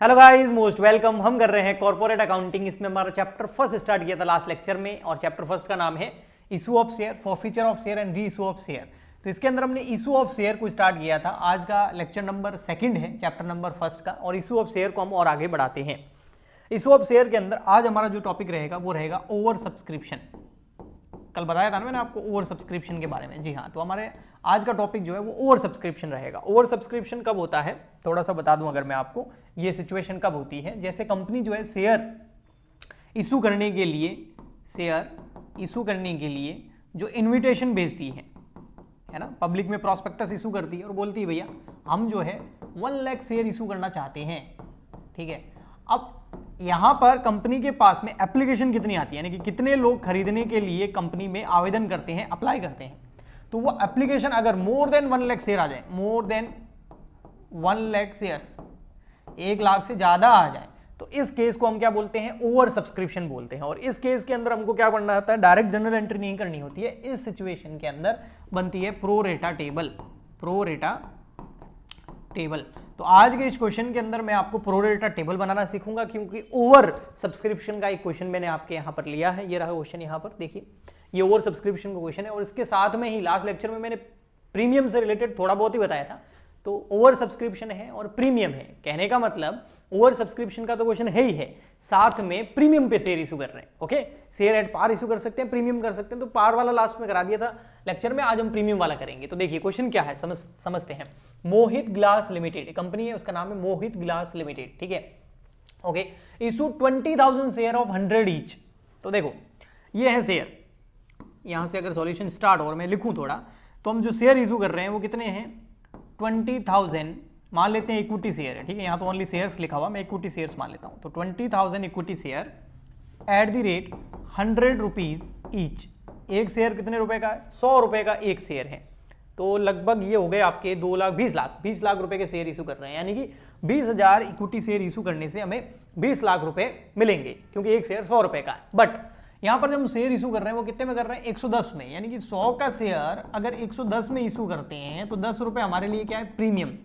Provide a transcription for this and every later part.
Hello guys, most welcome. हम कर रहे हैं कॉर्पोरेट अकाउंटिंग। इसमें हमारा चैप्टर फर्स्ट स्टार्ट किया था लास्ट लेक्चर में, और चैप्टर फर्स्ट का नाम है issue of share, forfeiture of share and re issue of share. तो इसके अंदर हमने इशू ऑफ शेयर को स्टार्ट किया था। आज का लेक्चर नंबर सेकंड है चैप्टर नंबर फर्स्ट का, और इशू ऑफ शेयर को हम और आगे बढ़ाते हैं। इशू ऑफ शेयर के अंदर आज हमारा जो टॉपिक रहेगा वो रहेगा ओवर सब्सक्रिप्शन। कल बताया था ना मैंने आपको ओवर सब्सक्रिप्शन के बारे में। जी हाँ, तो हमारे आज का टॉपिक जो है वो ओवर सब्सक्रिप्शन रहेगा। ओवर सब्सक्रिप्शन कब होता है थोड़ा सा बता दूं अगर मैं आपको, ये सिचुएशन कब होती है। जैसे कंपनी जो है शेयर इशू करने के लिए जो इन्विटेशन भेजती है ना, पब्लिक में प्रॉस्पेक्टस इशू करती है और बोलती है भैया हम जो है 1 लाख शेयर इशू करना चाहते हैं। ठीक है, अब यहां पर कंपनी के पास में एप्लीकेशन कितनी आती है, यानी कि कितने लोग खरीदने के लिए कंपनी में आवेदन करते हैं, अप्लाई करते हैं। तो वो एप्लीकेशन अगर मोर देन 1 लाख शेयर आ जाए, more than 1 lakh shares, 1 lakh से ज्यादा आ जाए, तो इस केस को हम क्या बोलते हैं, ओवर सब्सक्रिप्शन बोलते हैं। और इस केस के अंदर हमको क्या करना होता है, डायरेक्ट जनरल एंट्री नहीं करनी होती है। इस सिचुएशन के अंदर बनती है प्रो रेटा टेबल। तो आज के इस क्वेश्चन के अंदर मैं आपको प्रो रेटा टेबल बनाना सीखूंगा, क्योंकि ओवर सब्सक्रिप्शन का एक क्वेश्चन मैंने आपके यहाँ पर लिया है। ये रहा क्वेश्चन, यहाँ पर देखिए, ये ओवर सब्सक्रिप्शन का क्वेश्चन है। और इसके साथ में ही लास्ट लेक्चर में मैंने प्रीमियम से रिलेटेड थोड़ा बहुत ही बताया था। तो ओवर सब्सक्रिप्शन है और प्रीमियम है, कहने का मतलब ओवर सब्सक्रिप्शन का तो क्वेश्चन है ही है, साथ में प्रीमियम पे शेयर इशू कर रहे हैं। Okay, share at par issue कर सकते हैं, प्रीमियम कर सकते हैं। तो पार वाला लास्ट में करा दिया था लेक्चर में, आज हम प्रीमियम वाला करेंगे। तो देखिए क्वेश्चन क्या है, समझते हैं। मोहित ग्लास लिमिटेड कंपनी है, उसका नाम है मोहित ग्लास लिमिटेड। ठीक है, okay, issue 20,000 share of 100 each. तो देखो ये है शेयर, यहां से अगर सॉल्यूशन स्टार्ट और मैं लिखूं थोड़ा, तो हम जो शेयर इशू कर रहे हैं वो कितने हैं, 20,000 मान लेते हैं इक्विटी शेयर है। ठीक है, यहाँ तो ओनली शेयर्स लिखा हुआ, मैं इक्विटी शेयर्स मान लेता हूँ। तो 20,000 equity share at the rate 100 rupees each. एक शेयर कितने रुपए का है, 100 रुपए का एक शेयर है। तो लगभग ये हो गए आपके 20 लाख रुपए के शेयर इशू कर रहे हैं, यानी कि 20,000 इक्विटी शेयर इशू करने से हमें 20 लाख रुपए मिलेंगे, क्योंकि एक शेयर 100 रुपए का है। बट यहां पर जब हम शेयर इशू कर रहे हैं वो कितने में कर रहे हैं, 110 में। यानी कि 100 का शेयर अगर 110 में इशू करते हैं तो 10 रुपए हमारे लिए क्या है, प्रीमियम।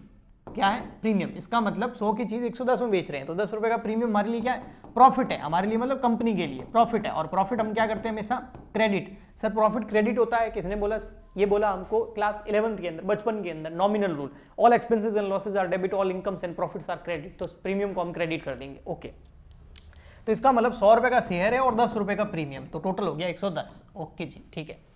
क्या है, प्रीमियम। इसका मतलब 100 की चीज 110 में बेच रहे हैं, तो 10 रुपए का प्रीमियम हमारे लिए क्या है, प्रॉफिट है। हमारे लिए मतलब कंपनी के लिए प्रॉफिट है। और प्रॉफिट हम क्या करते हैं हमेशा, क्रेडिट। सर प्रॉफिट क्रेडिट होता है, किसने बोला, ये बोला हमको क्लास 11th के अंदर, बचपन के अंदर, nominal rule. All expenses and losses are debit, all incomes and profits are credit. तो प्रीमियम को हम क्रेडिट कर देंगे। ओके, तो इसका मतलब 100 रुपए का शेयर है और 10 रुपए का प्रीमियम, तो टोटल हो गया 110। ओके जी, ठीक है।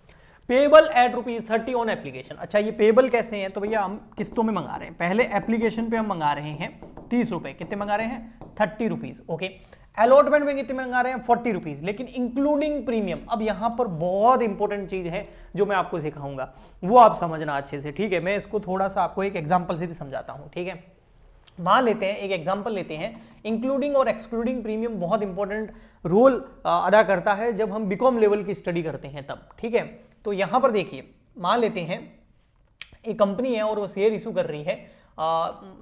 Payable eight ₹30 on application. अच्छा, ये पेबल कैसे हैं, तो भैया हम किस्तों में मंगा रहे हैं। पहले एप्लीकेशन पे हम मंगा रहे हैं 30 रुपए, कितने मंगा रहे हैं, 30 रुपीज। ओके, अलॉटमेंट में कितने मंगा रहे हैं, 40 रुपीज, लेकिन इंक्लूडिंग प्रीमियम। अब यहां पर बहुत इंपॉर्टेंट चीज है जो मैं आपको सिखाऊंगा, वो आप समझना अच्छे से। ठीक है, मैं इसको थोड़ा सा आपको एक एग्जाम्पल से भी समझाता हूं। ठीक है, मान लेते हैं, एक एग्जांपल लेते हैं। इंक्लूडिंग और एक्सक्लूडिंग प्रीमियम बहुत इंपॉर्टेंट रोल अदा करता है जब हम बीकॉम लेवल की स्टडी करते हैं तब। ठीक है, तो यहां पर देखिए, मान लेते हैं एक कंपनी है और वो शेयर इशू कर रही है,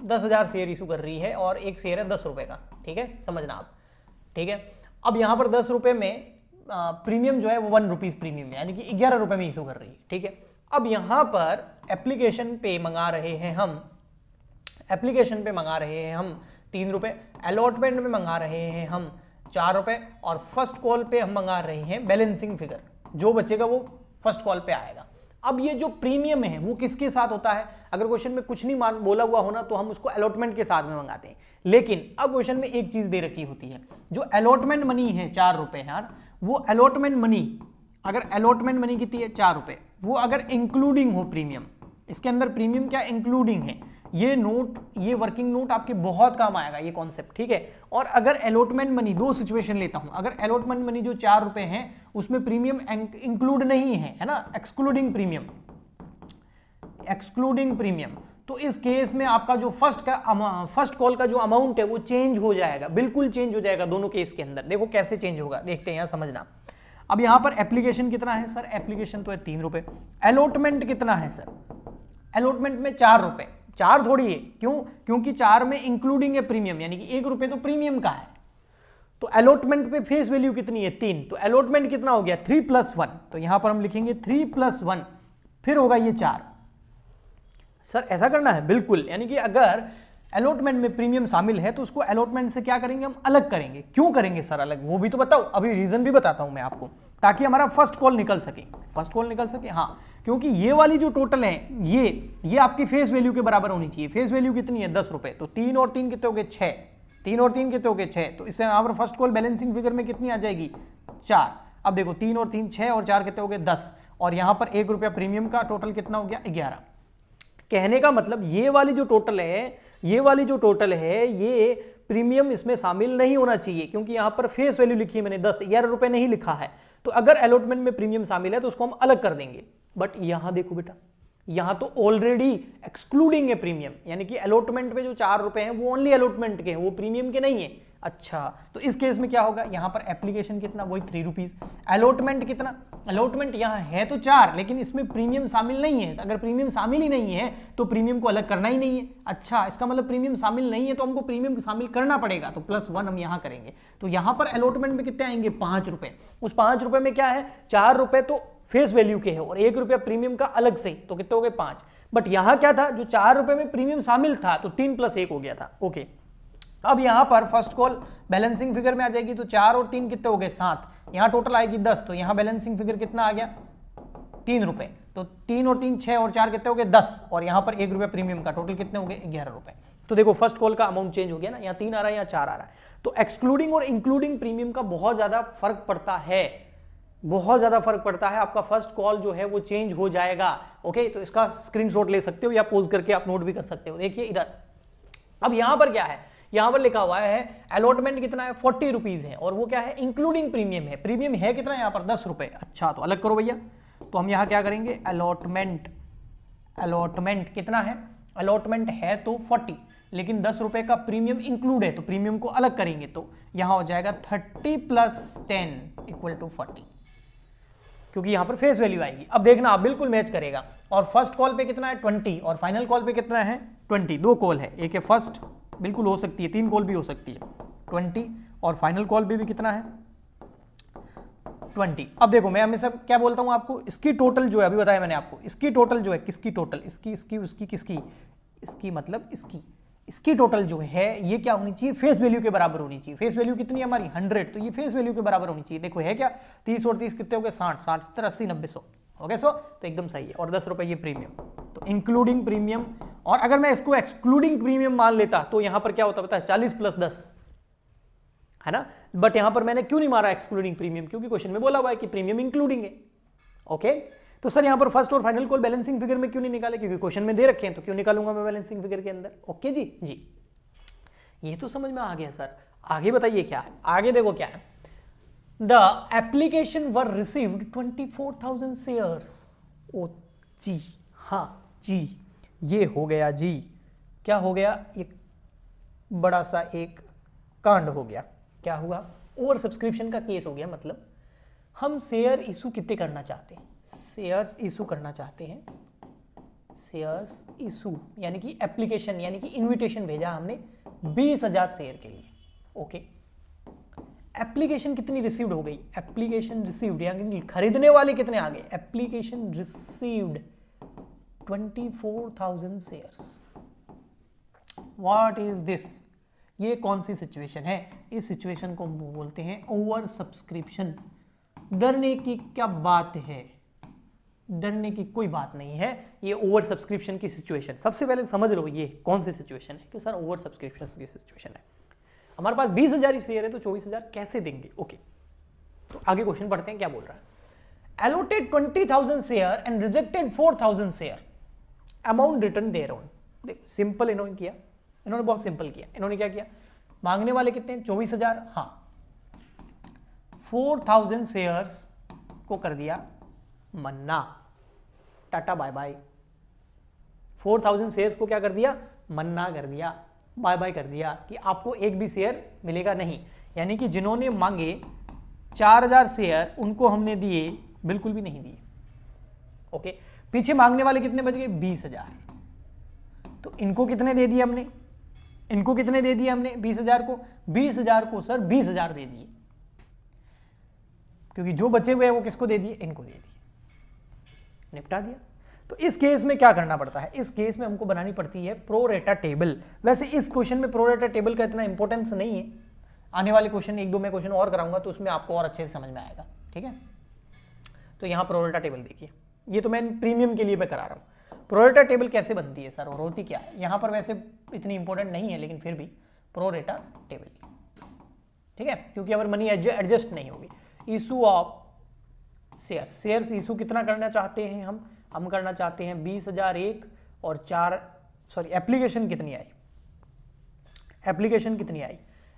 10,000 शेयर इशू कर रही है, और एक शेयर है 10 रुपए का। ठीक है, समझना आप। ठीक है, अब यहां पर 10 रुपए में प्रीमियम जो है वो 1 रुपीज प्रीमियम, यानी कि 11 रुपए में इशू कर रही है। ठीक है, अब यहां पर एप्लीकेशन पे मंगा रहे हैं हम, एप्लीकेशन पे मंगा रहे हैं हम 3 रुपए, अलॉटमेंट में मंगा रहे हैं हम 4 रुपए, और फर्स्ट कॉल पे हम मंगा रहे हैं बैलेंसिंग फिगर। जो बचेगा वो फर्स्ट कॉल पे आएगा। अब ये जो प्रीमियम है वो किसके साथ होता है, अगर क्वेश्चन में कुछ नहीं बोला हुआ होना तो हम उसको अलॉटमेंट के साथ में मंगाते हैं। लेकिन अब क्वेश्चन में एक चीज दे रखी होती है, जो अलॉटमेंट मनी है 4 रुपए है, वो अलॉटमेंट मनी, अगर अलॉटमेंट मनी कितनी है, 4 रुपए, वो अगर इंक्लूडिंग हो प्रीमियम, इसके अंदर प्रीमियम क्या इंक्लूडिंग है, ये नोट, ये वर्किंग नोट आपके बहुत काम आएगा, ये कॉन्सेप्ट। ठीक है, और अगर अलॉटमेंट मनी, दो सिचुएशन लेता हूं, अगर अलॉटमेंट मनी जो 4 रुपए है उसमें प्रीमियम इंक्लूड नहीं है ना, एक्सक्लूडिंग प्रीमियम, तो इस केस में आपका जो फर्स्ट कॉल का जो अमाउंट है वो चेंज हो जाएगा, बिल्कुल चेंज हो जाएगा दोनों केस के अंदर। देखो कैसे चेंज होगा, देखते हैं, यहां समझना। अब यहां पर एप्लीकेशन कितना है सर, एप्लीकेशन तो है 3 रुपए, अलॉटमेंट कितना है सर, अलॉटमेंट में 4 रुपए, 4 थोड़ी है, क्यों, क्योंकि 4 में इंक्लूडिंग है प्रीमियम, यानी कि 1 रुपए तो प्रीमियम का है। तो अलॉटमेंट पे फेस वैल्यू कितनी है, 3, तो अलॉटमेंट कितना हो गया, 3 + 1, तो यहां पर हम लिखेंगे 3 + 1, फिर होगा ये 4। सर ऐसा करना है, बिल्कुल, यानी कि अगर अलॉटमेंट में प्रीमियम शामिल है तो उसको अलॉटमेंट से क्या करेंगे, हम अलग करेंगे। क्यों करेंगे सर अलग, वो भी तो बताओ, अभी रीजन भी बताता हूं मैं आपको, ताकि हमारा फर्स्ट कॉल निकल सके। फर्स्ट कॉल निकल सके, हाँ, क्योंकि ये वाली जो टोटल है ये आपकी फेस वैल्यू के बराबर होनी चाहिए। फेस वैल्यू कितनी है, 10 रुपए, तो 3 और 3 कितने हो गए, 6, 3 और 3 कितने हो गए, 6, तो इससे यहाँ पर फर्स्ट कॉल बैलेंसिंग फिगर में कितनी आ जाएगी, 4। अब देखो 3 और 3 6 और 4 कितने हो गए, 10, और यहाँ पर 1 रुपया प्रीमियम का, टोटल कितना हो गया, 11। कहने का मतलब ये वाली जो टोटल है ये प्रीमियम इसमें शामिल नहीं होना चाहिए, क्योंकि यहां पर फेस वैल्यू लिखी है मैंने 10, 11 रुपए नहीं लिखा है। तो अगर अलॉटमेंट में प्रीमियम शामिल है तो उसको हम अलग कर देंगे। बट यहां देखो बेटा, यहां तो ऑलरेडी एक्सक्लूडिंग है प्रीमियम, यानी कि अलॉटमेंट में जो 4 रुपए हैं वो ओनली अलॉटमेंट के हैं, वो प्रीमियम के नहीं है। अच्छा, तो इस केस में क्या होगा, यहां पर एप्लीकेशन कितना, वही 3 रुपीज, अलॉटमेंट कितना, अलॉटमेंट यहां है तो 4, लेकिन इसमें प्रीमियम शामिल नहीं है। अगर प्रीमियम शामिल ही नहीं है तो प्रीमियम को अलग करना ही नहीं है। अच्छा, इसका मतलब प्रीमियम शामिल नहीं है तो हमको प्रीमियम शामिल करना पड़ेगा, तो +1 हम यहां करेंगे। तो यहां पर अलॉटमेंट में कितने आएंगे, 5 रुपए। उस 5 रुपए में क्या है, 4 रुपए तो फेस वैल्यू के है और 1 रुपया प्रीमियम का अलग से, तो कितने हो गए, 5। बट यहां क्या था, जो 4 रुपए में प्रीमियम शामिल था तो 3 + 1 हो गया था। ओके, अब यहां पर फर्स्ट कॉल बैलेंसिंग फिगर में आ जाएगी, तो 4 और 3 कितने हो गए, 7, यहां टोटल आएगी 10, तो यहां बैलेंसिंग फिगर कितना आ गया, 3 रुपए। तो 3 और 3 6 और 4 कितने हो गए, 10, और यहां पर 1 रुपया प्रीमियम का, टोटल कितने हो गए, 11 रुपए। तो देखो फर्स्ट कॉल का अमाउंट चेंज हो गया ना, यहाँ 3 आ रहा है, यहाँ 4 आ रहा है। तो एक्सक्लूडिंग और इंक्लूडिंग प्रीमियम का बहुत ज्यादा फर्क पड़ता है, बहुत ज्यादा फर्क पड़ता है। आपका फर्स्ट कॉल जो है वो चेंज हो जाएगा। ओके, तो इसका स्क्रीनशॉट ले सकते हो या पोज करके आप नोट भी कर सकते हो। देखिए इधर, अब यहां पर क्या है, यहां पर लिखा हुआ है अलॉटमेंट कितना है, 40 रुपीज है, और वो क्या है, इंक्लूडिंग प्रीमियम है। प्रीमियम है कितना यहां पर, 10 रुपए। अच्छा, तो अलग करो भैया, तो हम यहां क्या करेंगे, अलॉटमेंट कितना है, अलॉटमेंट है तो 40, लेकिन 10 रुपए का प्रीमियम इंक्लूड है, तो प्रीमियम को अलग करेंगे, तो यहां हो जाएगा 30 + 10 = 40, क्योंकि यहां पर फेस वैल्यू आएगी। अब देखना आप बिल्कुल मैच करेगा। और फर्स्ट कॉल पे कितना है, 20, और फाइनल कॉल पे कितना है, 20। 2 कॉल है, एक है फर्स्ट, बिल्कुल हो सकती है, 3 कॉल भी हो सकती है, 20, और फाइनल कॉल पे भी कितना है, 20। अब देखो मैं हमेशा क्या बोलता हूं आपको, इसकी टोटल जो है, अभी बताया मैंने आपको, इसकी टोटल जो है, किसकी टोटल, इसकी, उसकी, किसकी, इसकी मतलब इसकी टोटल जो है ये क्या होनी चाहिए, फेस वैल्यू के बराबर होनी चाहिए। फेस वैल्यू कितनी है हमारी, 100, तो ये फेस वैल्यू के बराबर होनी चाहिए। देखो है क्या, 30 और 30 कितने हो गए, 60, 60 70 80 90 100 हो गए 100, तो एकदम सही है। और 10 रुपए ये प्रीमियम, तो इंक्लूडिंग प्रीमियम। और अगर मैं इसको एक्सक्लूडिंग प्रीमियम मान लेता तो यहां पर क्या होता पता है, 40 + 10 है ना। बट यहां पर मैंने क्यों नहीं मारा एक्सक्लूडिंग प्रीमियम, क्योंकि क्वेश्चन में बोला हुआ है कि प्रीमियम इंक्लूडिंग है। ओके, तो सर यहां पर फर्स्ट और फाइनल कॉल बैलेंसिंग फिगर में क्यों नहीं निकाले, क्योंकि क्वेश्चन में दे रखे हैं, तो क्यों निकालूंगा मैं बैलेंसिंग फिगर के अंदर। ओके जी, ये तो समझ में आ गया सर। आगे बताइए क्या है, आगे देखो क्या है, the application were received 24,000 shares. ओ जी, हाँ जी, ये हो गया जी, क्या हो गया, एक बड़ा सा एक कांड हो गया। क्या हुआ, ओवर सब्सक्रिप्शन का केस हो गया। मतलब हम शेयर इशू कितने करना चाहते हैं, शेयर्स इशू करना चाहते हैं, शेयर्स इशू यानी कि एप्लीकेशन यानी कि इनविटेशन भेजा हमने 20,000 शेयर के लिए। ओके, एप्लीकेशन कितनी रिसीव्ड हो गई, एप्लीकेशन रिसीव्ड यानी खरीदने वाले कितने आ गए, application received 24,000 shares. What is this, ये कौन सी सिचुएशन है, इस सिचुएशन को हम बोलते हैं ओवर सब्सक्रिप्शन। डरने की क्या बात है, डरने की कोई बात नहीं है, ये ओवर सब्सक्रिप्शन की सिचुएशन। सबसे पहले समझ लो ये कौन सी सिचुएशन है, कि सर ओवर सब्सक्रिप्शन की सिचुएशन है। हमारे पास 20,000 शेयर है तो 24,000 कैसे देंगे। ओके, तो आगे क्वेश्चन पढ़ते हैं क्या बोल रहा है। Allotted 20,000 share and rejected 4,000 share, amount return thereon. देखो सिंपल इन्होंने किया, इन्होंने बहुत सिंपल किया। इन्होंने क्या किया, मांगने वाले कितने, 24,000, हाँ, 4,000 शेयर्स को कर दिया मन्ना, टाटा बाय बाय। 4,000 शेयर्स को क्या कर दिया, मन्ना कर दिया, बाय बाय कर दिया, कि आपको एक भी शेयर मिलेगा नहीं। यानी कि जिन्होंने मांगे 4,000 शेयर उनको हमने दिए बिल्कुल भी नहीं दिए। ओके, पीछे मांगने वाले कितने बच गए, 20,000। तो इनको कितने दे दिए हमने, इनको कितने दे दिए हमने, 20,000 को, 20,000 को सर 20,000 दे दिए, क्योंकि जो बचे हुए हैं वो किसको दे दिए, इनको दे दिए, निपटा दिया। तो इस केस में क्या करना पड़ता है, इस केस में हमको बनानी पड़ती है प्रोरेटा टेबल। वैसे इस क्वेश्चन में प्रोरेटा टेबल का इतना इंपॉर्टेंस नहीं है, आने वाले क्वेश्चन 1-2 में क्वेश्चन और कराऊंगा तो उसमें आपको और अच्छे से समझ में आएगा, ठीक है। तो यहाँ प्रोरेटा टेबल देखिए, ये तो मैं प्रीमियम के लिए मैं करा रहा हूँ। प्रोरेटा टेबल कैसे बनती है सर और होती क्या है, यहाँ पर वैसे इतनी इंपॉर्टेंट नहीं है लेकिन फिर भी प्रोरेटा टेबल, ठीक है, क्योंकि अगर मनी एडजस्ट नहीं होगी। इशू ऑफ शेयर्स इशू कितना करना चाहते हैं हम करना चाहते हैं 20,001 और 4 एप्लीकेशन कितनी आई,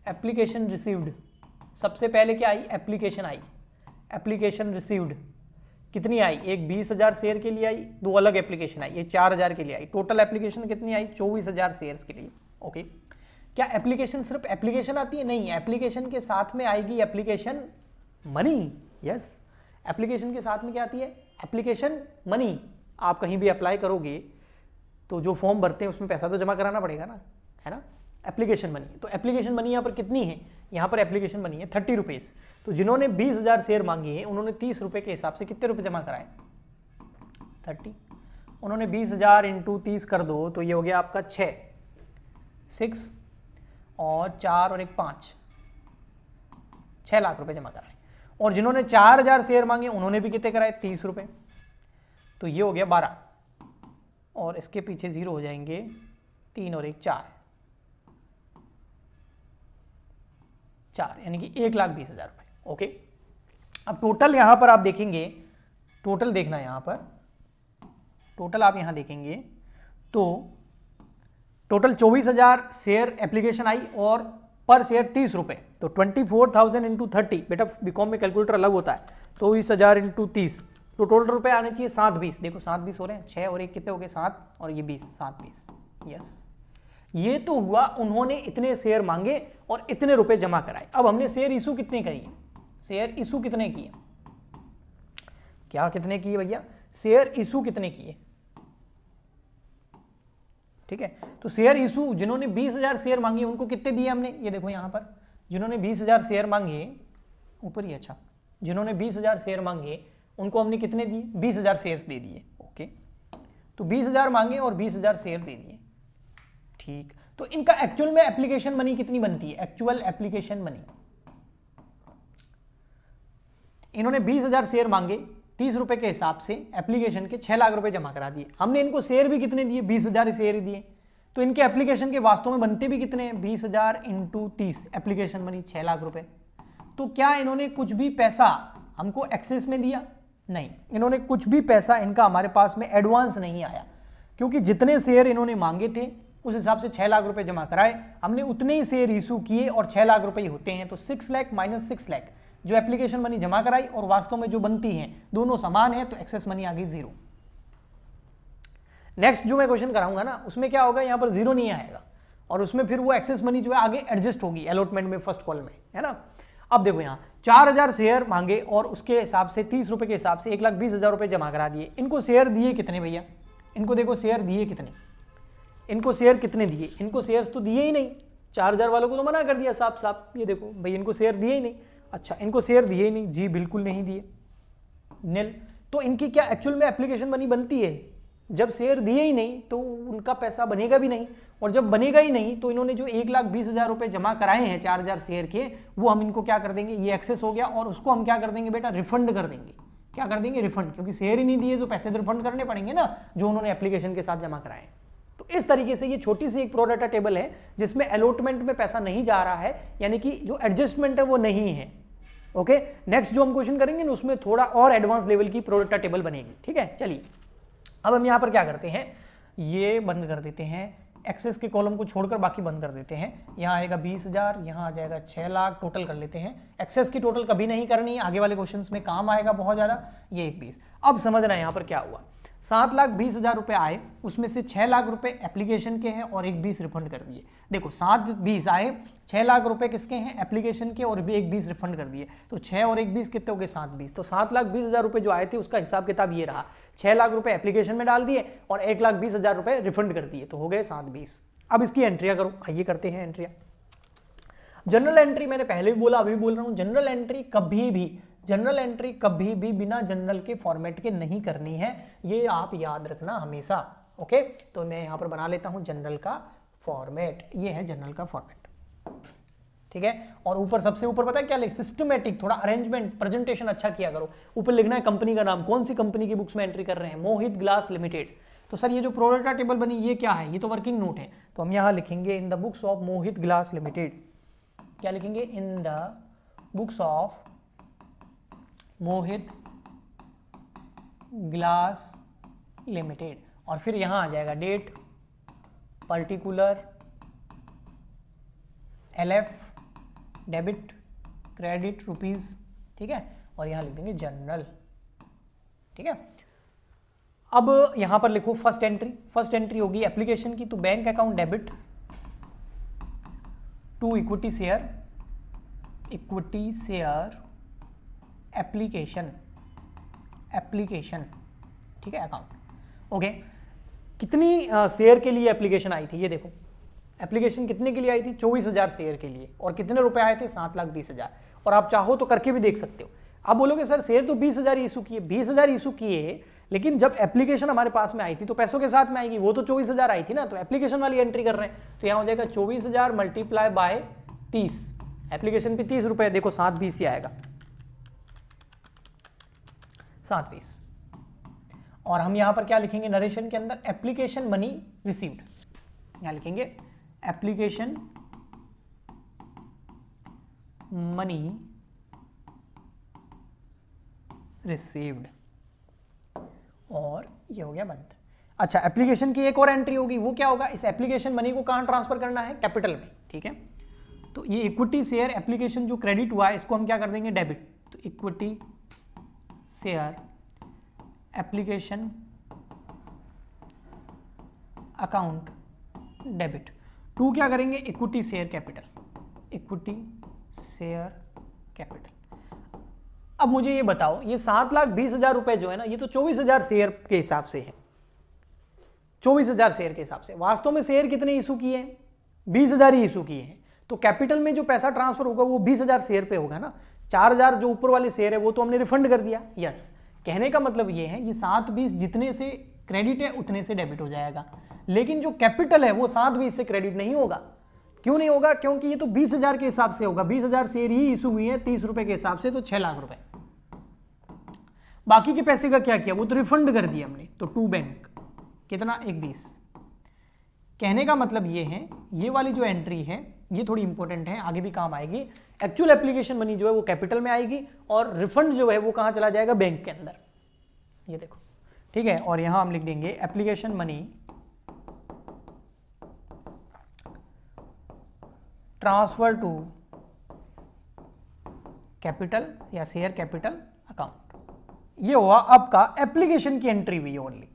एप्लीकेशन रिसीव्ड, सबसे पहले क्या आई, एप्लीकेशन आई, एप्लीकेशन रिसीव्ड कितनी आई, एक 20,000 शेयर के लिए आई, 2 अलग एप्लीकेशन आई, ये 4,000 के लिए आई, टोटल एप्लीकेशन कितनी आई 24,000 शेयर्स के लिए। ओके, क्या एप्लीकेशन सिर्फ एप्लीकेशन आती है, नहीं, एप्लीकेशन के साथ में आएगी एप्लीकेशन मनी। यस, एप्लीकेशन के साथ में क्या आती है, एप्लीकेशन मनी। आप कहीं भी अप्लाई करोगे तो जो फॉर्म भरते हैं उसमें पैसा तो जमा कराना पड़ेगा ना, है ना, एप्लीकेशन मनी। तो एप्लीकेशन मनी यहाँ पर कितनी है, यहाँ पर एप्लीकेशन मनी है 30 रुपीज़। तो जिन्होंने 20,000 शेयर मांगे हैं उन्होंने 30 रुपये के हिसाब से कितने रुपये जमा कराए, 30। उन्होंने 20,000 × 30 कर दो तो ये हो गया आपका 6 और 4 और 1 5, 6 लाख रुपए जमा कराए। और जिन्होंने 4,000 शेयर मांगे उन्होंने भी कितने कराए, 30 रुपये, तो ये हो गया 12 और इसके पीछे 0 हो जाएंगे, 3 और 1 4, यानी कि 1,20,000 रुपये। ओके, अब टोटल यहां पर आप देखेंगे, टोटल देखना यहां पर, टोटल आप यहां देखेंगे तो टोटल 24,000 शेयर एप्लीकेशन आई और पर शेयर 30 रुपये, तो 24,000 × 30, बेटा बीकॉम में कैलकुलेटर अलग होता है, तो 20,000 × 30, तो टोटल रुपए आने चाहिए 720। देखो 720 हो रहे हैं, 6 और 1 कितने हो गए 7 और ये 20, 720। यस, ये तो हुआ उन्होंने इतने शेयर मांगे और इतने रुपए जमा कराए। अब हमने शेयर इशू कितने करी है, शेयर इशू कितने किए, क्या कितने किए भैया, शेयर इशू कितने किए, ठीक है। तो शेयर इशू जिन्होंने 20,000 शेयर मांगे उनको कितने दिए हमने, ये देखो यहां पर, जिन्होंने 20,000 शेयर मांगे, ऊपर ही, अच्छा, जिन्होंने 20,000 शेयर मांगे उनको हमने कितने दिए, 20,000 शेयर्स दे दिए। ओके, तो 20,000 मांगे और 20,000 शेयर दे दिए, ठीक। तो इनका एक्चुअल में एप्लीकेशन मनी कितनी बनती है, एक्चुअल एप्लीकेशन मनी, इन्होंने 20,000 शेयर मांगे 30 रुपए के हिसाब से, एप्लीकेशन के 6 लाख रुपए जमा करा दिए, हमने इनको शेयर भी कितने दिए, 20,000 शेयर ही दिए, तो इनके एप्लीकेशन के वास्तव में बनते भी कितने हैं, 20,000 × 30, एप्लीकेशन मनी 6 लाख रुपए। तो क्या इन्होंने कुछ भी पैसा हमको एक्सेस में दिया, नहीं, इन्होंने कुछ भी पैसा इनका हमारे पास में एडवांस नहीं आया, क्योंकि जितने शेयर इन्होंने मांगे थे उस हिसाब से 6 लाख रुपए जमा कराए, हमने उतने ही शेयर इशू किए और 6 लाख रुपए होते हैं, तो 6 लाख - 6 लाख जो एप्लीकेशन मनी जमा कराई और वास्तव में जो बनती है दोनों समान है, तो एक्सेस मनी आ गई 0। नेक्स्ट जो मैं क्वेश्चन कराऊंगा ना उसमें क्या होगा, यहां पर 0 नहीं आएगा और उसमें फिर वो एक्सेस मनी जो है आगे एडजस्ट होगी अलॉटमेंट में, फर्स्ट कॉल में, है ना। अब देखो यहाँ 4,000 शेयर मांगे और उसके हिसाब से 30 रुपए के हिसाब से 1,20,000 रुपए जमा करा दिए। इनको शेयर दिए कितने भैया, इनको देखो शेयर दिए कितने, इनको शेयर कितने दिए, इनको शेयर्स तो दिए ही नहीं, 4,000 वालों को तो मना कर दिया साफ साफ, ये देखो भाई इनको शेयर दिए ही नहीं। अच्छा, इनको शेयर दिए ही नहीं, जी बिल्कुल नहीं दिए, निल। तो इनकी क्या एक्चुअल में एप्लीकेशन मनी बनती है, जब शेयर दिए ही नहीं तो उनका पैसा बनेगा भी नहीं, और जब बनेगा ही नहीं तो इन्होंने जो 1,20,000 रुपए जमा कराए हैं 4,000 शेयर के, वो हम इनको क्या कर देंगे, ये एक्सेस हो गया और उसको हम क्या कर देंगे बेटा, रिफंड कर देंगे। क्या कर देंगे, रिफंड, क्योंकि शेयर ही नहीं दिए तो पैसे तो रिफंड करने पड़ेंगे ना, जो उन्होंने एप्लीकेशन के साथ जमा कराए। तो इस तरीके से ये छोटी सी एक प्रोरेटा टेबल है जिसमें अलॉटमेंट में पैसा नहीं जा रहा है, यानी कि जो एडजस्टमेंट है वो नहीं है। ओके, नेक्स्ट जो हम क्वेश्चन करेंगे ना उसमें थोड़ा और एडवांस लेवल की प्रोरेटा टेबल बनेगी, ठीक है। चलिए अब हम यहाँ पर क्या करते हैं, ये बंद कर देते हैं, एक्सेस के कॉलम को छोड़कर बाकी बंद कर देते हैं। यहाँ आएगा 20,000, यहाँ आ जाएगा 6 लाख, टोटल कर लेते हैं। एक्सेस की टोटल कभी नहीं करनी, आगे वाले क्वेश्चंस में काम आएगा बहुत ज़्यादा। ये 20, अब समझना यहाँ पर क्या हुआ, 7,20,000 रुपए आए, उसमें से 6 लाख रुपए एप्लीकेशन के हैं और 1,20 रिफंड कर दिए। देखो 7,20 आए, 6 लाख रुपए किसके हैं, एप्लीकेशन के, और 1,20 रिफंड कर दिए, तो 6 और 1,20 कितने हो गए, 7,20। तो 7,20,000 रुपए जो आए थे उसका हिसाब किताब ये रहा, 6 लाख रुपए एप्लीकेशन में डाल दिए और 1,20,000 रुपए रिफंड कर दिए, तो हो गए 7,20। अब इसकी एंट्रिया करो, आइए करते हैं एंट्रिया। जनरल एंट्री मैंने पहले भी बोला, अभी भी बोल रहा हूं, जनरल एंट्री कभी भी जनरल एंट्री कभी भी बिना जनरल के फॉर्मेट के नहीं करनी है, ये आप याद रखना हमेशा। ओके, तो मैं यहाँ पर बना लेता हूँ जनरल का फॉर्मेट, ये है जनरल का फॉर्मेट, ठीक है। और ऊपर सबसे ऊपर पता है क्या लिख, सिस्टमेटिक, थोड़ा अरेंजमेंट प्रेजेंटेशन अच्छा किया करो। ऊपर लिखना है कंपनी का नाम, कौन सी कंपनी की बुक्स में एंट्री कर रहे हैं, मोहित ग्लास लिमिटेड। तो सर ये जो प्रोरेटा टेबल बनी ये क्या है, ये तो वर्किंग नोट है, तो हम यहाँ लिखेंगे in the books of Mohit Glass Limited. क्या लिखेंगे, in the books of Mohit Glass Limited, और फिर यहाँ आ जाएगा date, particular, LF, debit, credit, rupees, ठीक है, और यहाँ लिख देंगे जनरल, ठीक है। अब यहां पर लिखो फर्स्ट एंट्री, फर्स्ट एंट्री होगी एप्लीकेशन की, तो bank account debit to equity share, equity share application, application, ठीक है, अकाउंट। ओके, कितनी शेयर के लिए एप्लीकेशन आई थी, ये देखो एप्लीकेशन कितने के लिए आई थी, 24,000 शेयर के लिए, और कितने रुपए आए थे, 7,20,000। और आप चाहो तो करके भी देख सकते हो। आप बोलोगे सर शेयर तो 20,000 इशू किए, 20,000 इशू किए, लेकिन जब एप्लीकेशन हमारे पास में आई थी तो पैसों के साथ में आएगी, वो तो 24,000 आई थी ना, तो एप्लीकेशन वाली एंट्री कर रहे हैं, तो यहाँ हो जाएगा 24,000 मल्टीप्लाई बाय 30, एप्लीकेशन पे 30 रुपए, देखो 720 ही आएगा, 720। और हम यहाँ पर क्या लिखेंगे नरेशन के अंदर, एप्लीकेशन मनी रिसीव्ड, यहाँ लिखेंगे एप्लीकेशन मनी रिसीव्ड, और ये हो गया बंद। अच्छा, एप्लीकेशन की एक और एंट्री होगी, वो क्या होगा, इस एप्लीकेशन मनी को कहाँ ट्रांसफर करना है, कैपिटल में, ठीक है। तो ये इक्विटी शेयर एप्लीकेशन जो क्रेडिट हुआ है इसको हम क्या कर देंगे, डेबिट, तो equity share application account debit, to क्या करेंगे, equity share capital, equity share capital. अब मुझे ये बताओ, ये 7,20,000 रुपए जो है ना, ये तो 24,000 शेयर के हिसाब से है, 24,000 शेयर के हिसाब से। वास्तव में शेयर कितने इशू किए हैं, 20,000 ही इशू किए हैं, तो कैपिटल में जो पैसा ट्रांसफर होगा वो 20,000 शेयर पे होगा ना। 4,000 जो ऊपर वाले शेयर है वो तो हमने रिफंड कर दिया, यस। कहने का मतलब ये है, ये 720 जितने से क्रेडिट है उतने से डेबिट हो जाएगा, लेकिन जो कैपिटल है वो 720 से क्रेडिट नहीं होगा। क्यों नहीं होगा, क्योंकि ये तो 20,000 के हिसाब से होगा, 20,000 शेयर ही इशू हुई है 30 रुपए के हिसाब से, तो 6 लाख रुपए। बाकी के पैसे का क्या किया, वो तो रिफंड कर दिया हमने, तो टू बैंक कितना, 120। कहने का मतलब ये है, ये वाली जो एंट्री है ये थोड़ी इंपॉर्टेंट है, आगे भी काम आएगी। एक्चुअल एप्लीकेशन मनी जो है वो कैपिटल में आएगी, और रिफंड जो है वो कहाँ चला जाएगा, बैंक के अंदर, ये देखो, ठीक है। और यहां हम लिख देंगे application money transfer to capital या शेयर कैपिटल अकाउंट, ये हुआ आपका एप्लीकेशन की एंट्री हुई ओनली।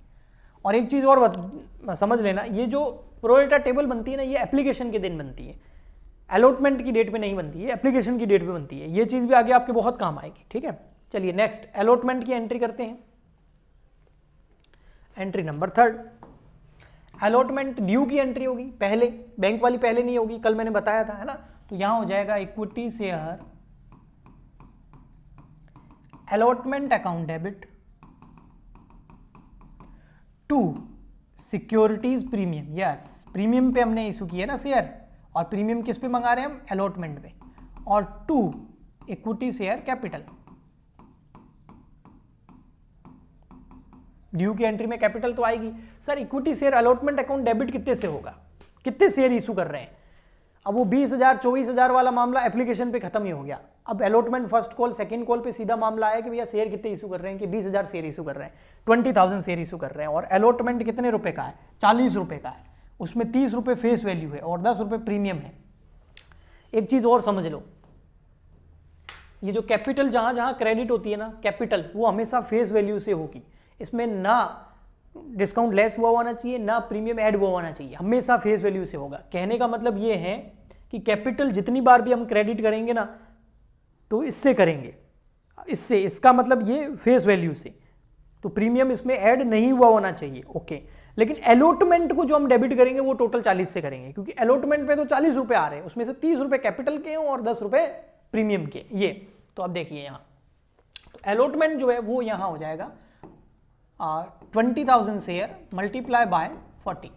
और एक चीज और समझ लेना, ये जो प्रोरेटा टेबल बनती है ना, ये एप्लीकेशन के दिन बनती है, अलॉटमेंट की डेट पे नहीं बनती है, एप्लीकेशन की डेट पे बनती है। ये चीज भी आगे आपके बहुत काम आएगी, ठीक है। चलिए नेक्स्ट अलॉटमेंट की एंट्री करते हैं। एंट्री नंबर 3, अलॉटमेंट ड्यू की एंट्री होगी, पहले बैंक वाली पहले नहीं होगी, कल मैंने बताया था, है ना। तो यहां हो जाएगा equity share allotment account debit to securities premium, yes, premium पे हमने इशू किया ना शेयर, और प्रीमियम किस पे मंगा रहे हैं हम, अलॉटमेंट पे, और to equity share capital. Due की एंट्री में कैपिटल तो आएगी। Sir equity share allotment account debit कितने से होगा, कितने शेयर इशू कर रहे हैं। अब वो 20,000 24,000 वाला मामला एप्लीकेशन पे खत्म ही हो गया। अब allotment first call second call पे सीधा मामला आया कि भैया शेयर कितने इशू कर रहे हैं, कि 20,000 शेयर इशू कर रहे हैं, 20,000 शेयर इशू कर रहे हैं, और अलॉटमेंट कितने रुपए का है, 40 रुपए का है, उसमें 30 रुपए फेस वैल्यू है और 10 रुपए प्रीमियम है। एक चीज और समझ लो, ये जो कैपिटल जहां जहां क्रेडिट होती है ना, कैपिटल वो हमेशा फेस वैल्यू से होगी, इसमें ना डिस्काउंट लेस हुआ होना चाहिए, ना प्रीमियम ऐड हुआ होना चाहिए, हमेशा फेस वैल्यू से होगा। कहने का मतलब ये है कि कैपिटल जितनी बार भी हम क्रेडिट करेंगे ना, तो इससे करेंगे, इससे, इसका मतलब ये फेस वैल्यू से, तो प्रीमियम इसमें ऐड नहीं हुआ होना चाहिए, ओके। लेकिन अलॉटमेंट को जो हम डेबिट करेंगे वो टोटल 40 से करेंगे, क्योंकि अलॉटमेंट पे तो 40 रुपए आ रहे हैं, उसमें से 30 रुपए कैपिटल के और 10 रुपए प्रीमियम के, ये तो आप देखिए यहाँ तो अलॉटमेंट जो है वो यहां हो जाएगा 20,000 share multiply by 40,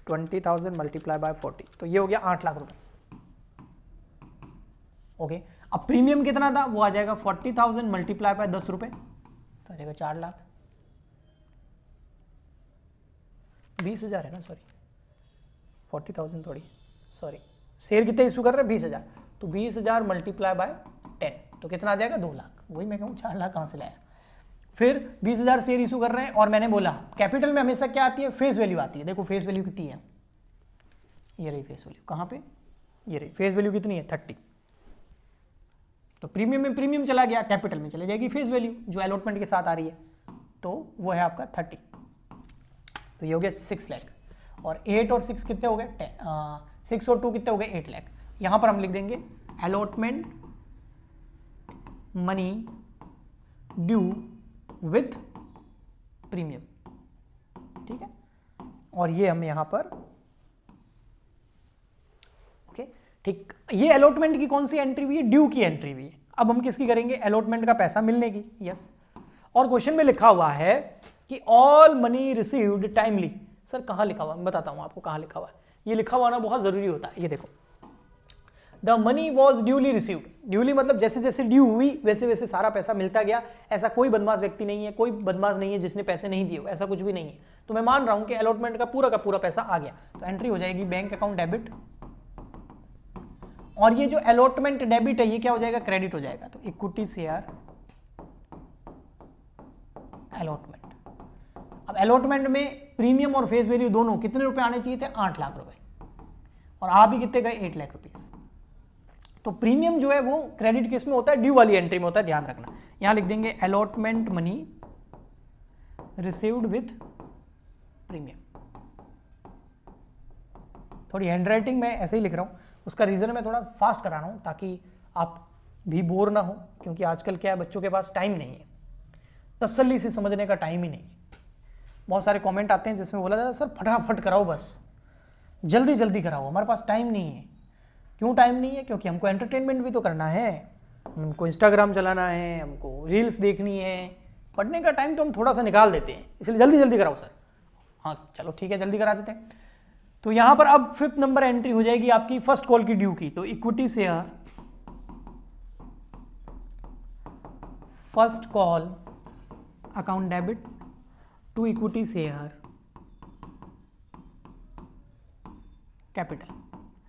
20,000 multiply by 40, तो ये हो गया 8 लाख रुपए। ओके, अब प्रीमियम कितना था, वो आ जाएगा 40,000 मल्टीप्लाई बाय 10 रुपए, तो आ जाएगा 4 लाख। 20,000 है ना, सॉरी 40,000 थोड़ी, सॉरी शेयर कितने इशू कर रहे हैं 20,000, तो 20,000 मल्टीप्लाई बाय 10 तो कितना आ जाएगा 2 लाख। वही मैं कहूँ 4 लाख कहाँ से लाया। फिर 20,000 शेयर इशू कर रहे हैं और मैंने बोला कैपिटल में हमेशा क्या आती है, फेस वैल्यू आती है। देखो फेस वैल्यू कितनी है, ये रही फेस वैल्यू, कहाँ पे, ये रही फेस वैल्यू कितनी है 30, तो प्रीमियम में प्रीमियम चला गया, कैपिटल में चले जाएगी फेस वैल्यू जो अलॉटमेंट के साथ आ रही है, तो वो है आपका 30, तो ये हो गया 6 लाख। और 8 और 6 कितने हो गए, 6 और 2 कितने हो गए 8 लाख। यहां पर हम लिख देंगे allotment money due with premium, ठीक है। और ये हम यहां पर ओके, ठीक, ये अलॉटमेंट की कौन सी एंट्री हुई है, ड्यू की एंट्री हुई है। अब हम किसकी करेंगे, अलॉटमेंट का पैसा मिलने की, यस। और क्वेश्चन में लिखा हुआ है कि all money received timely. Sir कहां लिखा हुआ, मैं बताता हूं आपको कहां लिखा हुआ है। ये लिखा हुआ ना बहुत जरूरी होता है, ये देखो, the money was duly received. Duly मतलब जैसे जैसे ड्यू हुई वैसे वैसे सारा पैसा मिलता गया। ऐसा कोई बदमाश व्यक्ति नहीं है, कोई बदमाश नहीं है जिसने पैसे नहीं दिए, ऐसा कुछ भी नहीं है। तो मैं मान रहा हूं कि अलॉटमेंट का पूरा पैसा आ गया, तो एंट्री हो जाएगी बैंक अकाउंट डेबिट, और ये जो अलॉटमेंट डेबिट है ये क्या हो जाएगा, क्रेडिट हो जाएगा। तो इक्विटी शेयर अलॉटमेंट। अब अलॉटमेंट में प्रीमियम और फेस वैल्यू दोनों कितने रुपए आने चाहिए थे, 8 लाख रुपए, और आप भी कितने गए 8 लाख रुपीस। तो प्रीमियम जो है वो क्रेडिट किस में होता है, ड्यू वाली एंट्री में होता है, ध्यान रखना। यहां लिख देंगे allotment money received with premium. थोड़ी हैंडराइटिंग में ऐसे ही लिख रहा हूं, उसका रीजन मैं थोड़ा फास्ट करा रहा हूं ताकि आप भी बोर ना हो, क्योंकि आजकल क्या है बच्चों के पास टाइम नहीं है, तसल्ली से समझने का टाइम ही नहीं। बहुत सारे कमेंट आते हैं जिसमें बोला जाता है सर फटाफट कराओ, बस जल्दी जल्दी कराओ, हमारे पास टाइम नहीं है। क्यों टाइम नहीं है, क्योंकि हमको एंटरटेनमेंट भी तो करना है, हमको इंस्टाग्राम चलाना है, हमको रील्स देखनी है, पढ़ने का टाइम तो हम थोड़ा सा निकाल देते हैं, इसलिए जल्दी जल्दी कराओ सर। हाँ चलो ठीक है, जल्दी करा देते हैं। तो यहां पर अब 5th नंबर एंट्री हो जाएगी आपकी फर्स्ट कॉल की ड्यू की। तो equity share first call account debit to equity share capital.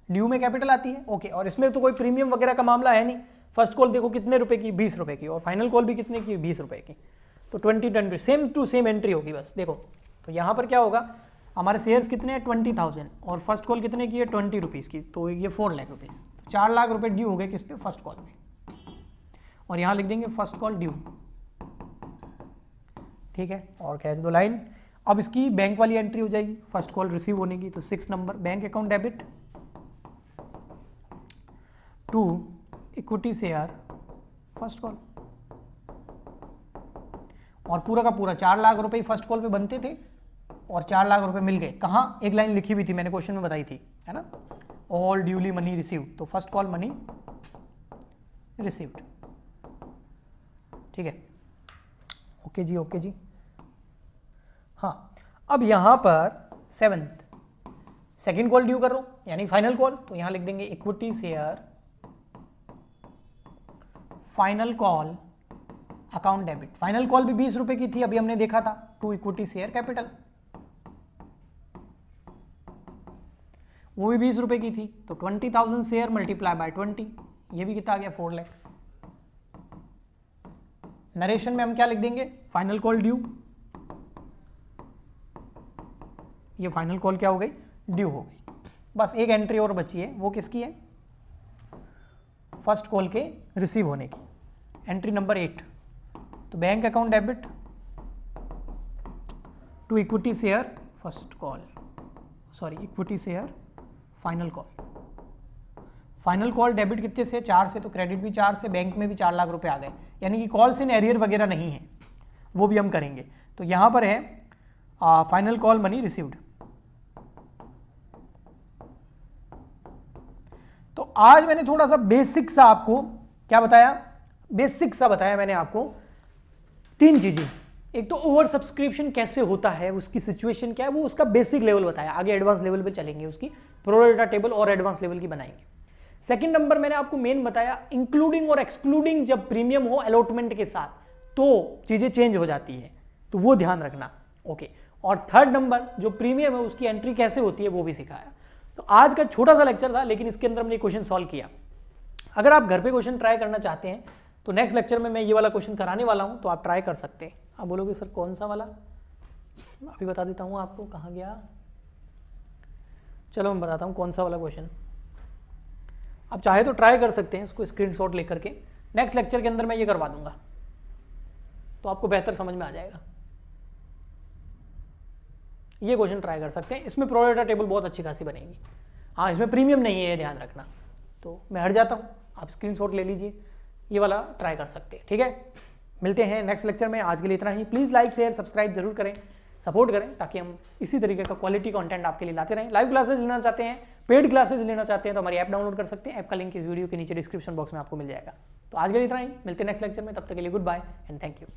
Due में कैपिटल आती है, ओके, और इसमें तो कोई प्रीमियम वगैरह का मामला है नहीं। फर्स्ट कॉल देखो कितने रुपए की, 20 रुपए की, और फाइनल कॉल भी कितने की, 20 रुपए की। तो 20 सेम टू सेम एंट्री होगी बस। देखो तो यहां पर क्या होगा, हमारे शेयर्स कितने हैं 20,000, और फर्स्ट कॉल कितने की है 20 रुपीज़ की, तो ये 4 लाख रुपीज़, तो 4 लाख रुपए ड्यू हो गए किस पे, फर्स्ट कॉल पे। और यहां लिख देंगे फर्स्ट कॉल ड्यू, ठीक है, और कैश 2 लाइन। अब इसकी बैंक वाली एंट्री हो जाएगी फर्स्ट कॉल रिसीव होने की। तो 6 number bank account debit to equity share first call, और पूरा का पूरा 4 लाख रुपए फर्स्ट कॉल पे बनते थे, और 4 लाख रुपए मिल गए। कहाँ, एक लाइन लिखी हुई थी मैंने क्वेश्चन में बताई थी, है ना, ऑल ड्यूली मनी रिसीव्ड, तो फर्स्ट कॉल मनी रिसीव्ड, ठीक है, ओके जी, ओके जी। हाँ, अब यहां पर 7th सेकेंड कॉल ड्यू कर रहा हूं, यानी फाइनल कॉल, तो यहां लिख देंगे equity share final call account debit. Final call भी 20 रुपए की थी, अभी हमने देखा था, टू इक्विटी शेयर कैपिटल, वो भी 20 रुपए की थी, तो 20,000 शेयर मल्टीप्लाई बाय 20, ये भी कितना आ गया 4 लाख। नरेशन में हम क्या लिख देंगे, फाइनल कॉल ड्यू, ये फाइनल कॉल क्या हो गई, ड्यू हो गई। बस एक एंट्री और बची है, वो किसकी है, फर्स्ट कॉल के रिसीव होने की, एंट्री नंबर 8। तो bank account debit to equity share first call, sorry equity share final call. Final call debit कितने से, 4 से, तो क्रेडिट भी 4 से, बैंक में भी 4 लाख रुपए आ गए, यानी कि कॉल्स इन एरियर वगैरह नहीं है, वो भी हम करेंगे। तो यहां पर है फाइनल कॉल मनी रिसीव्ड। तो आज मैंने थोड़ा सा बेसिक सा आपको क्या बताया, बेसिक सा बताया मैंने आपको, 3 चीजें। एक तो ओवर सब्सक्रिप्शन कैसे होता है, उसकी सिचुएशन क्या है, वो उसका बेसिक लेवल बताया। आगे एडवांस लेवल पे चलेंगे, उसकी प्रो रेटा टेबल और एडवांस लेवल की बनाएंगे। सेकंड नंबर मैंने आपको मेन बताया, इंक्लूडिंग और एक्सक्लूडिंग जब प्रीमियम हो अलॉटमेंट के साथ तो चीजें चेंज हो जाती है, तो वो ध्यान रखना। ओके, और थर्ड नंबर जो प्रीमियम है उसकी एंट्री कैसे होती है वो भी सिखाया। तो आज का छोटा सा लेक्चर था, लेकिन इसके अंदर हमने क्वेश्चन सॉल्व किया। अगर आप घर पे क्वेश्चन ट्राई करना चाहते हैं तो नेक्स्ट लेक्चर में मैं ये वाला क्वेश्चन कराने वाला हूं, तो आप ट्राई कर सकते हैं। आप बोलोगे सर कौन सा वाला, अभी बता देता हूं आपको। कहाँ गया, चलो मैं बताता हूं कौन सा वाला क्वेश्चन। आप चाहे तो ट्राई कर सकते हैं इसको स्क्रीनशॉट लेकर के, नेक्स्ट लेक्चर के अंदर मैं ये करवा दूंगा, तो आपको बेहतर समझ में आ जाएगा। ये क्वेश्चन ट्राई कर सकते हैं, इसमें प्रो रेटा टेबल बहुत अच्छी खासी बनेगी। हाँ, इसमें प्रीमियम नहीं है, ये ध्यान रखना। तो मैं हट जाता हूँ, आप स्क्रीनशॉट ले लीजिए, ये वाला ट्राई कर सकते हैं। ठीक है, मिलते हैं नेक्स्ट लेक्चर में। आज के लिए इतना ही। प्लीज़ लाइक शेयर सब्सक्राइब जरूर करें, सपोर्ट करें, ताकि हम इसी तरीके का क्वालिटी कंटेंट आपके लिए लाते रहें। लाइव क्लासेस लेना चाहते हैं, पेड क्लासेस लेना चाहते हैं, तो हमारी ऐप डाउनलोड कर सकते हैं। ऐप का लिंक इस वीडियो के नीचे डिस्क्रिप्शन बॉक्स में आपको मिल जाएगा। तो आज के लिए इतना ही, मिलते हैं नेक्स्ट लेक्चर में। तब तक के लिए good bye and thank you.